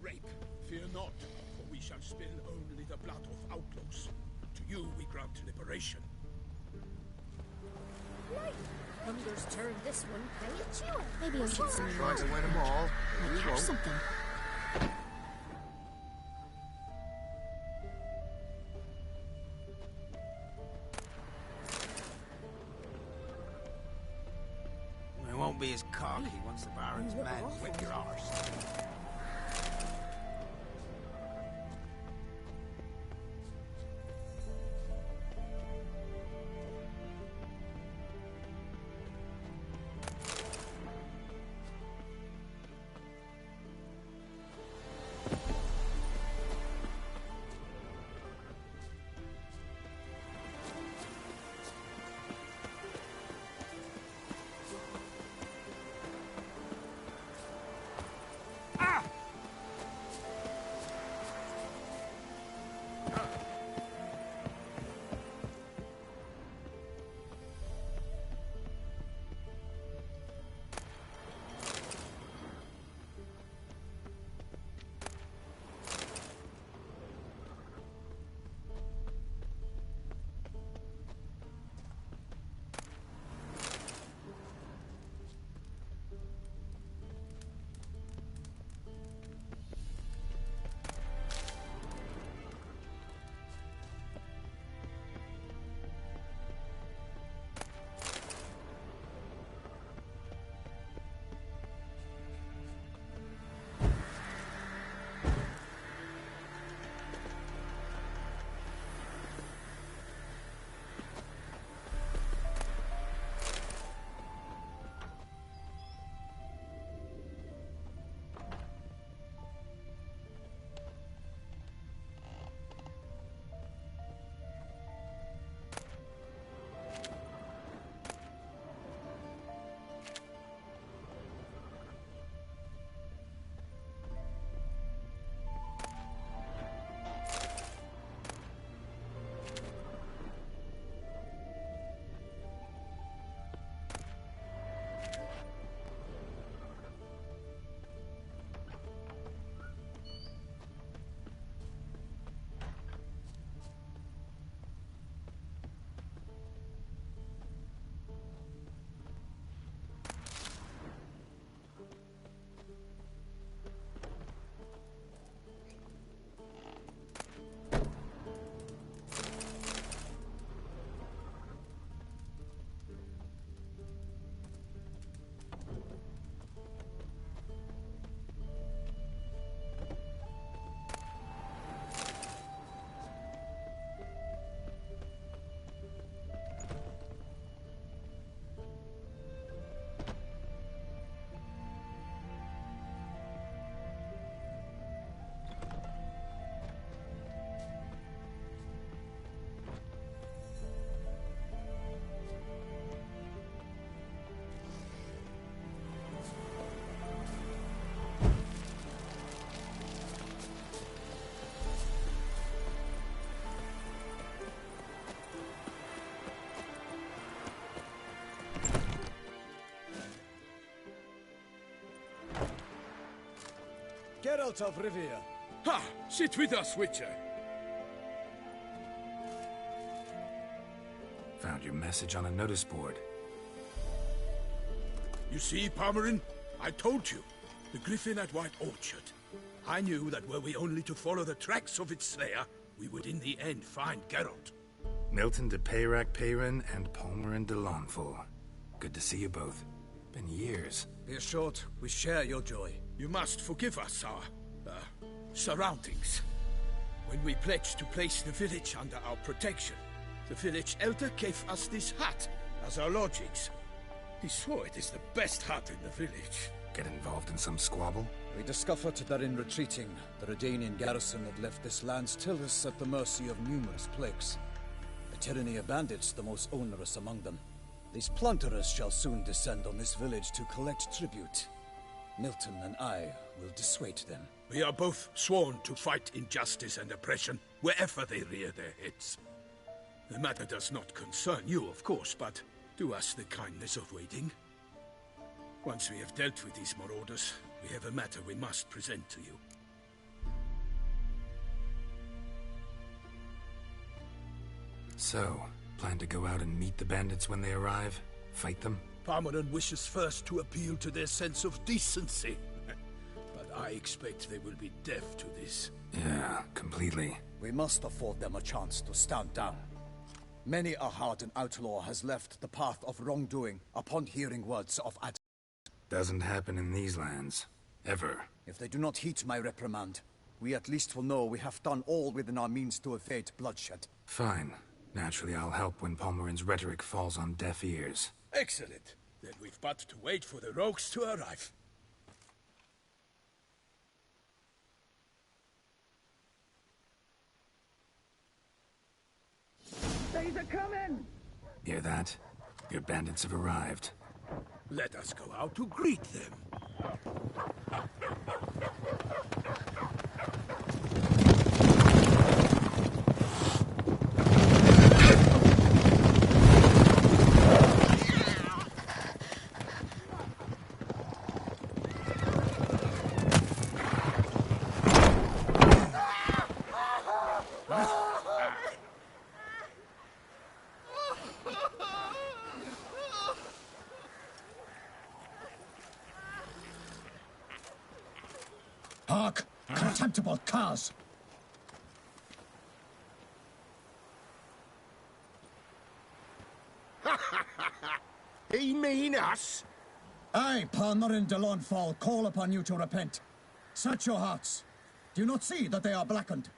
rape. Fear not, for we shall spill only the blood of outlaws. To you we grant liberation. Hunger's turned this one pale. Maybe I should say Try to win them all. Might catch something. We won't be as cocky once the Baron's men whip your arse. Geralt of Rivia. Ha! Sit with us, Witcher. Found your message on a notice board. You see, Palmerin? I told you. The Griffin at White Orchard. I knew that were we only to follow the tracks of its slayer, we would in the end find Geralt. Milton de Peyrac Peyrin and Palmerin de Lawnful. Good to see you both. Been years. Be assured, we share your joy. You must forgive us our, surroundings. When we pledged to place the village under our protection, the village elder gave us this hut as our lodgings. He swore it is the best hut in the village. Get involved in some squabble? We discovered that in retreating, the Redanian garrison had left this land's tillers at the mercy of numerous plagues. The tyranny of bandits the most onerous among them. These plunderers shall soon descend on this village to collect tribute. Milton and I will dissuade them. We are both sworn to fight injustice and oppression wherever they rear their heads. The matter does not concern you, of course, but do us the kindness of waiting. Once we have dealt with these marauders, we have a matter we must present to you. So, plan to go out and meet the bandits when they arrive? Fight them? Parmeran wishes first to appeal to their sense of decency. But I expect they will be deaf to this. Yeah, completely. We must afford them a chance to stand down. Many a hardened outlaw has left the path of wrongdoing upon hearing words of ad. Doesn't happen in these lands. Ever. If they do not heed my reprimand, we at least will know we have done all within our means to evade bloodshed. Fine. Naturally, I'll help when Palmerin's rhetoric falls on deaf ears. Excellent. Then we've but to wait for the rogues to arrive. They's a coming! Hear that? Your bandits have arrived. Let us go out to greet them. Hark! Contemptible curs! He mean us? I, Palmerin de Lawnfall, call upon you to repent. Search your hearts. Do you not see that they are blackened?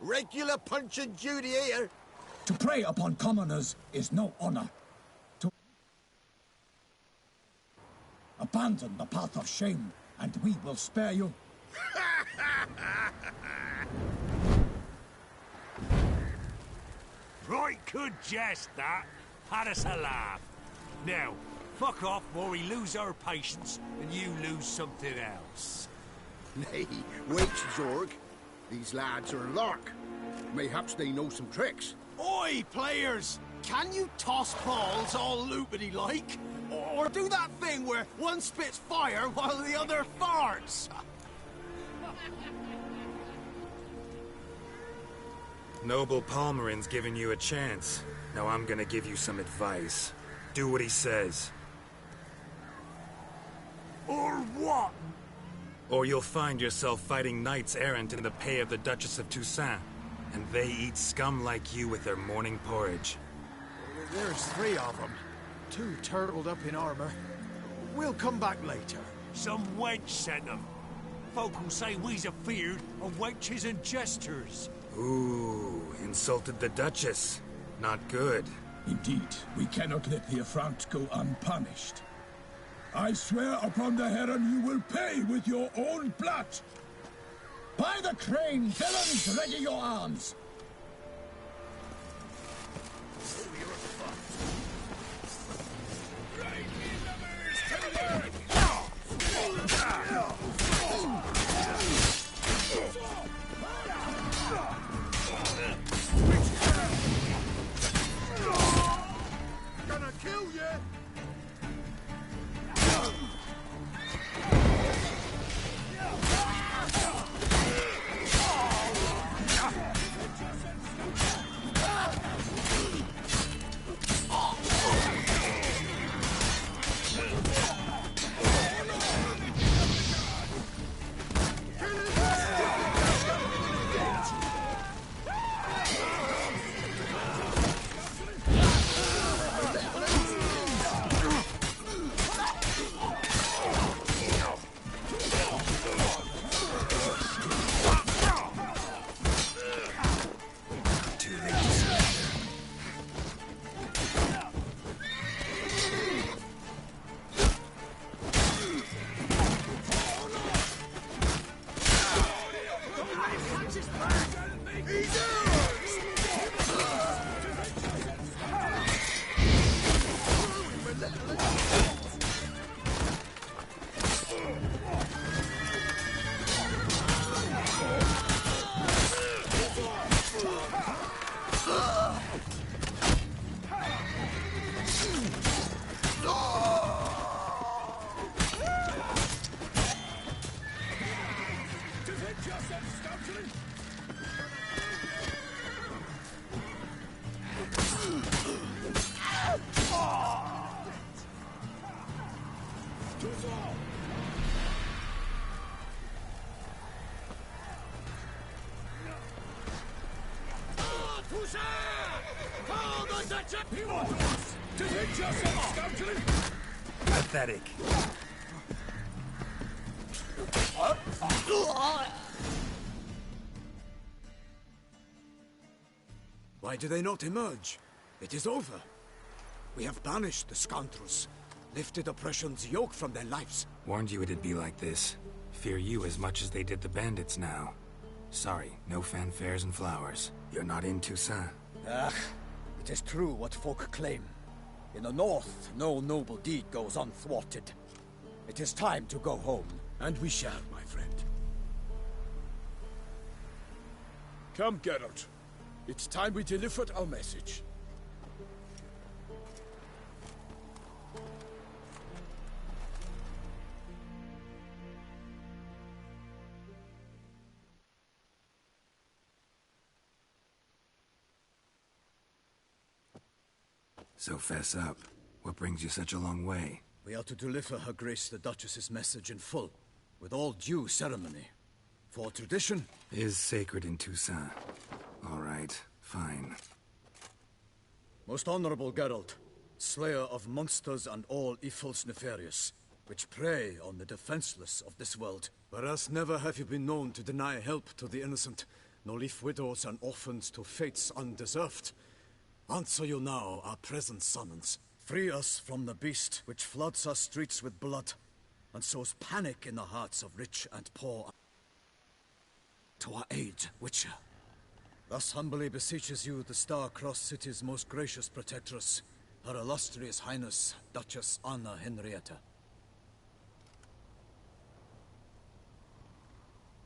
Regular Punch and Judy here. To prey upon commoners is no honor. To abandon the path of shame, and we will spare you. Right good jest, that. Had us a laugh. Now, fuck off or we lose our patience and you lose something else. Nay, wait, Zorg. These lads are lark. Mayhaps they know some tricks. Oi, players! Can you toss balls all loopity-like? Or do that thing where one spits fire while the other farts? Noble Palmerin's giving you a chance. Now I'm gonna give you some advice. Do what he says. Or what? Or you'll find yourself fighting knights errant in the pay of the Duchess of Toussaint. And they eat scum like you with their morning porridge. There's 3 of them. 2 turtled up in armor. We'll come back later. Some wench sent them. Folk will say we's afeard of wenches and jesters. Ooh, insulted the Duchess. Not good. Indeed, we cannot let the affront go unpunished. I swear upon the Heron you will pay with your own blood. By the crane, villains, ready your arms. Gonna kill you! He wants us to hit yourself, scoundrel! Pathetic. Why do they not emerge? It is over. We have banished the scoundrels, lifted oppression's yoke from their lives. Warned you it'd be like this. Fear you as much as they did the bandits now. Sorry, no fanfares and flowers. You're not in Toussaint. Ah, it is true what folk claim. In the north, no noble deed goes unthwarted. It is time to go home. And we shall, my friend. Come, Geralt. It's time we delivered our message. So fess up. What brings you such a long way? We are to deliver Her Grace the Duchess's message in full, with all due ceremony. For tradition is sacred in Toussaint. All right, fine. Most honorable Geralt, slayer of monsters and all evils nefarious, which prey on the defenseless of this world. Whereas never have you been known to deny help to the innocent, nor leave widows and orphans to fates undeserved. Answer you now our present summons. Free us from the beast which floods our streets with blood, and sows panic in the hearts of rich and poor. To our aid, Witcher. Thus humbly beseeches you the Star-Crossed City's most gracious protectress, Her Illustrious Highness, Duchess Anna Henrietta.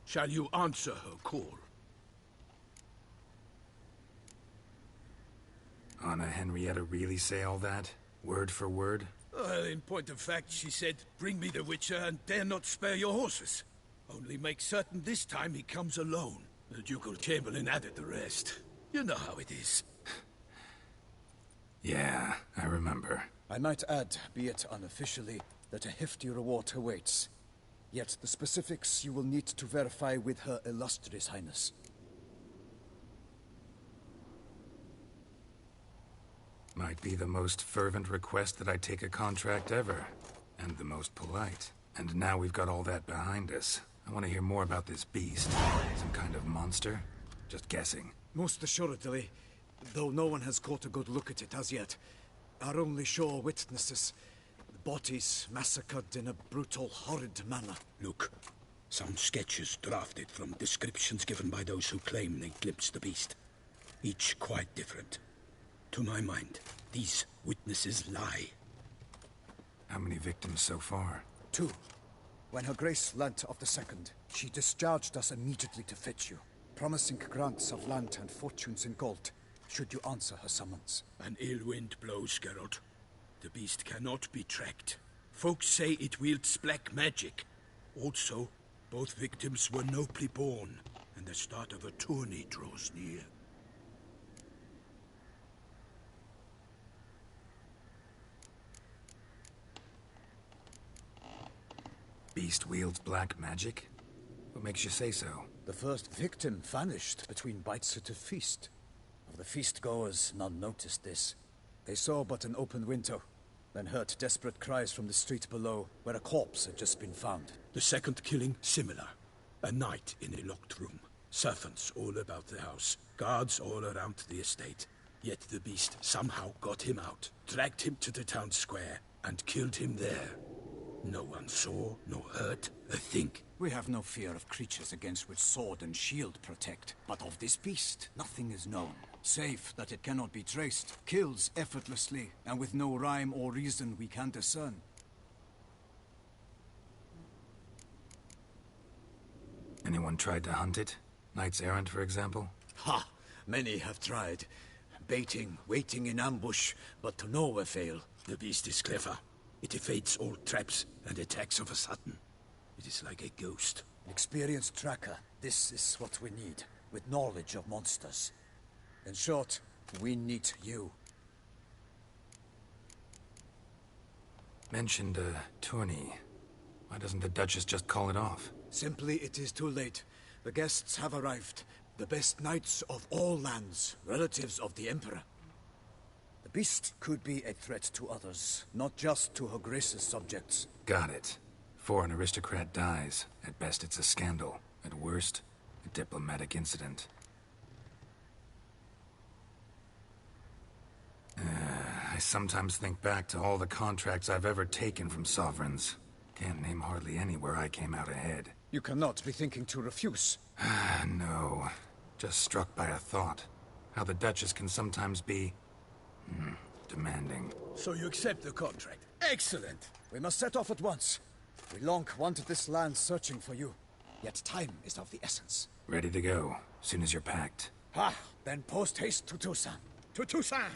Shall you answer her call? Anna Henrietta really say all that? Word for word? Well, in point of fact, she said, bring me the Witcher and dare not spare your horses. Only make certain this time he comes alone. The Ducal Chamberlain added the rest. You know how it is. Yeah, I remember. I might add, be it unofficially, that a hefty reward awaits. Yet the specifics you will need to verify with Her Illustrious Highness. Might be the most fervent request that I take a contract ever. And the most polite. And now we've got all that behind us. I want to hear more about this beast. Some kind of monster? Just guessing. Most assuredly, though no one has caught a good look at it as yet. Our only sure witnesses. Bodies massacred in a brutal, horrid manner. Look, some sketches drafted from descriptions given by those who claim they glimpsed the beast. Each quite different. To my mind, these witnesses lie. How many victims so far? 2. When Her Grace learnt of the second, she discharged us immediately to fetch you, promising grants of land and fortunes in gold, should you answer her summons. An ill wind blows, Geralt. The beast cannot be tracked. Folks say it wields black magic. Also, both victims were nobly born, and the start of a tourney draws near. Beast wields black magic? What makes you say so? The first victim vanished between bites at a feast. Of the feast-goers, none noticed this. They saw but an open window, then heard desperate cries from the street below, where a corpse had just been found. The second killing, similar. A night in a locked room. Servants all about the house. Guards all around the estate. Yet the beast somehow got him out, dragged him to the town square, and killed him there. No one saw, nor heard a thing. We have no fear of creatures against which sword and shield protect. But of this beast, nothing is known. Save that it cannot be traced, kills effortlessly, and with no rhyme or reason we can discern. Anyone tried to hunt it? Knights errant, for example? Ha! Many have tried. Baiting, waiting in ambush, but to no avail. The beast is clever. It evades all traps and attacks of a sudden. It is like a ghost. An experienced tracker. This is what we need, with knowledge of monsters. In short, we need you. Mentioned a tourney. Why doesn't the Duchess just call it off? Simply, it is too late. The guests have arrived. The best knights of all lands, relatives of the Emperor. The beast could be a threat to others, not just to Her Grace's subjects. Got it. Before an aristocrat dies, at best it's a scandal. At worst, a diplomatic incident. I sometimes think back to all the contracts I've ever taken from sovereigns. Can't name hardly any where I came out ahead. You cannot be thinking to refuse. No. Just struck by a thought. How the Duchess can sometimes be... demanding. So you accept the contract. Excellent! We must set off at once. We long wanted this land searching for you. Yet time is of the essence. Ready to go, soon as you're packed. Then post haste to Toussaint. To Toussaint!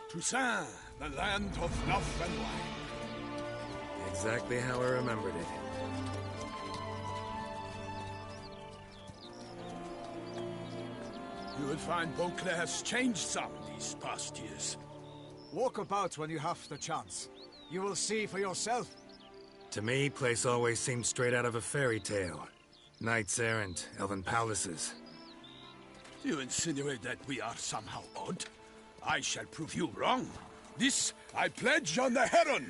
Toussaint, the land of love and wine. Exactly how I remembered it. You will find Beauclair has changed some these past years. Walk about when you have the chance. You will see for yourself. To me, place always seemed straight out of a fairy tale. Knights errant, elven palaces. You insinuate that we are somehow odd? I shall prove you wrong. This I pledge on the Heron.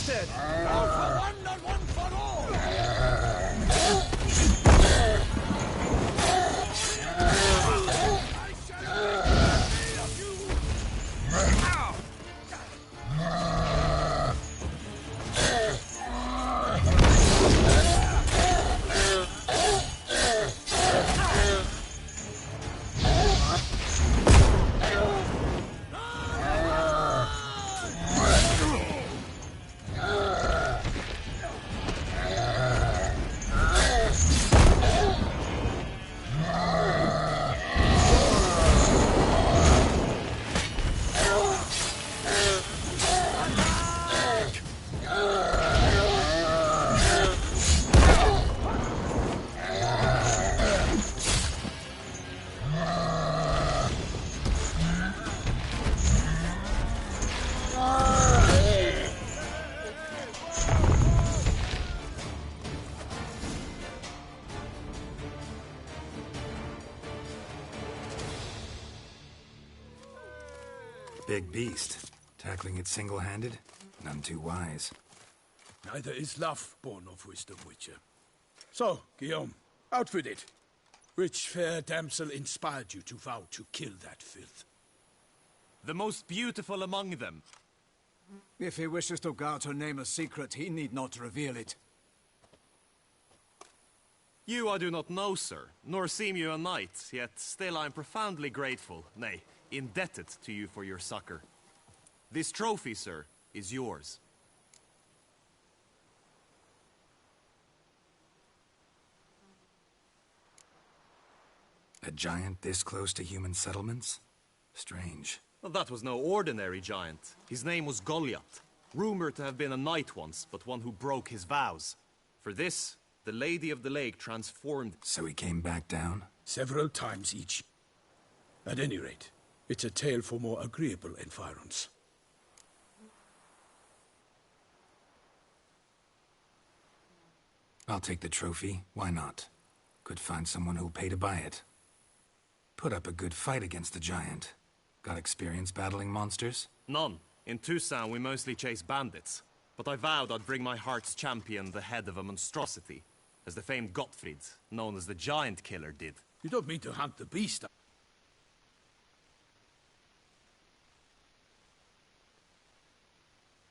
instead! All for one, not one for all! I shall of you! Big beast. Tackling it single-handed? None too wise. Neither is love born of wisdom, Witcher. So, Guillaume, out with it. Which fair damsel inspired you to vow to kill that filth? The most beautiful among them. If he wishes to guard her name a secret, he need not reveal it. You I do not know, sir, nor seem you a knight, yet still I am profoundly grateful, nay, indebted to you for your succor. This trophy, sir, is yours. A giant this close to human settlements? Strange. Well, that was no ordinary giant. His name was Goliath, rumored to have been a knight once, but one who broke his vows. For this, the Lady of the Lake transformed... So he came back down? Several times each. At any rate, it's a tale for more agreeable environs. I'll take the trophy. Why not? Could find someone who'll pay to buy it. Put up a good fight against the giant. Got experience battling monsters? None. In Toussaint, we mostly chase bandits. But I vowed I'd bring my heart's champion the head of a monstrosity, as the famed Gottfried, known as the Giant Killer, did. You don't mean to hunt the beast?